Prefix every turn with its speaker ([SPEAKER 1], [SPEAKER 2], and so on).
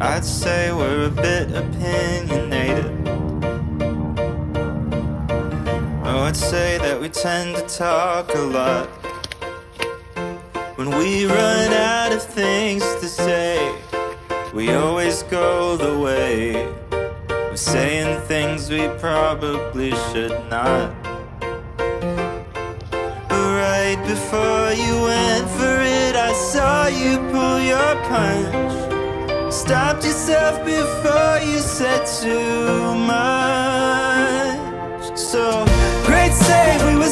[SPEAKER 1] I'd say we're a bit opinionated. Oh, I'd say that we tend to talk a lot. When we run out of things to say, we always go the way of saying things we probably should not. But right before you went for it, I saw you pull your punch. Stopped yourself before you said too much. So great save, we were